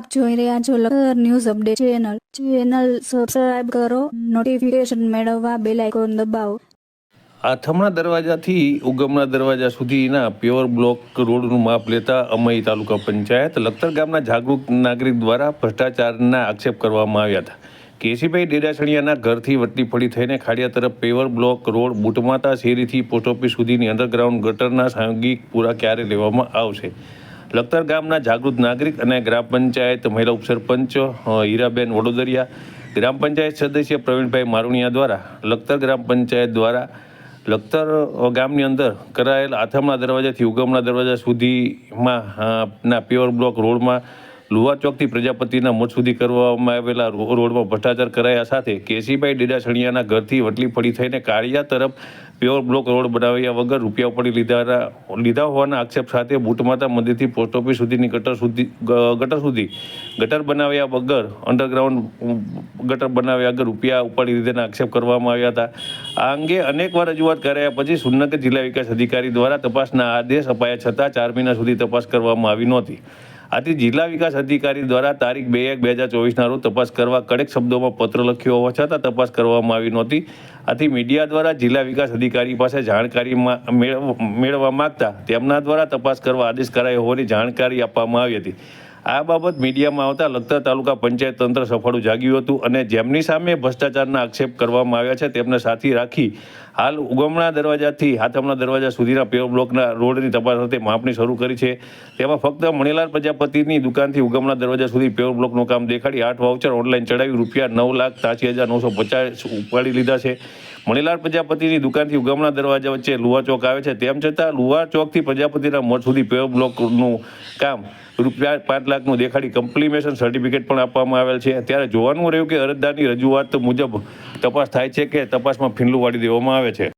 આપ જોઈ રહ્યા છો Lakhtar news update channel subscribe કરો, નોટિફિકેશન મેળવવા બેલ આઇકોન દબાવો. આથમણા દરવાજાથી ઉગમણા દરવાજા સુધીના પ્યોર બ્લોક રોડનું માપ લેતા અમઈ તાલુકા પંચાયત લખતર ગામના જાગૃત નાગરિક દ્વારા ભ્રષ્ટાચારના આક્ષેપ કરવામાં આવ્યા હતા. કેસીભાઈ ડેડાસણિયાના ઘરથી વટલી ફળી થઈને ખાડિયા તરફ પેવર બ્લોક રોડ બુટમાતા શેરીથી પોસ્ટ ઓફિસ સુધીની અંડરગ્રાઉન્ડ ગટરના સાંગિક પૂરા ક્યારે લેવામાં આવશે? લખતર ગામના જાગૃત નાગરિક અને ગ્રામ પંચાયત મહિલા ઉપસરપંચ હીરાબેન વડોદરિયા, ગ્રામ પંચાયત સદસ્ય પ્રવીણભાઈ મારુણિયા દ્વારા લખતર ગ્રામ પંચાયત દ્વારા લખતર ગામની અંદર કરાયેલ આથમણા દરવાજાથી ઉગમણા દરવાજા સુધીમાં ના પ્યોર બ્લોક રોડમાં લુવા ચોકથી પ્રજાપતિના મઠ સુધી કરવામાં આવેલા રોડમાં ભ્રષ્ટાચાર કરાયા સાથે કેસીભાઈ ડેડાસણિયાના ઘરથી વટલી ફળી થઈને કાળિયા તરફ પ્યોર બ્લોક રોડ બનાવ્યા વગર રૂપિયા ઉપાડી લીધા હોવાના આક્ષેપ સાથે બુટમાતા મંદિરથી પોસ્ટ ઓફિસ સુધીની ગટર બનાવ્યા વગર અંડરગ્રાઉન્ડ ગટર બનાવ્યા વગર રૂપિયા ઉપાડી લીધાના આક્ષેપ કરવામાં આવ્યા હતા. આ અંગે અનેકવાર રજૂઆત કરાયા પછી સુરનગર જિલ્લા વિકાસ અધિકારી દ્વારા તપાસના આદેશ અપાયા છતાં 4 મહિના સુધી તપાસ કરવામાં આવી નહોતી. આથી જિલ્લા વિકાસ અધિકારી દ્વારા તારીખ 2/1/2024ના રોજ તપાસ કરવા કડક શબ્દોમાં પત્ર લખ્યો હોવા છતાં તપાસ કરવામાં આવી નહોતી. આથી મીડિયા દ્વારા જિલ્લા વિકાસ અધિકારી પાસે જાણકારી મેળવવા માંગતા તેમના દ્વારા તપાસ કરવા આદેશ કરાયો હોવાની જાણકારી આપવામાં આવી હતી. આ બાબત મીડિયામાં આવતા લખતર તાલુકા પંચાયત તંત્ર સફાળું જાગ્યું હતું અને જેમની સામે ભ્રષ્ટાચારના આક્ષેપ કરવામાં આવ્યા છે તેમને સાથી રાખી હાલ ઉગમણા દરવાજાથી આથમણા દરવાજા સુધીના પ્યોર બ્લોકના રોડની તપાસ અર્થે માપણી શરૂ કરી છે. તેમાં ફક્ત મણિલાલ પ્રજાપતિની દુકાનથી ઉગમણા દરવાજા સુધી પ્યોર બ્લોકનું કામ દેખાડી 8 વાઉચર ઓનલાઈન ચડાવી રૂપિયા 9,83,950 ઉપાડી લીધા છે. મણિલાલ પ્રજાપતિની દુકાનથી ઉગમણા દરવાજા વચ્ચે લુવા ચોક આવે છે, તેમ છતાં લુવા ચોકથી પ્રજાપતિના મઠ સુધી પ્યોર બ્લોકનું કામ રૂપિયા 5 લાખનું દેખાડી કમ્પ્લીમેશન સર્ટિફિકેટ પણ આપવામાં આવેલ છે. ત્યારે જોવાનું રહ્યું કે અરજદારની રજૂઆત મુજબ તપાસ થાય છે કે તપાસમાં ફીંડલું વાળી દેવામાં આવે છે.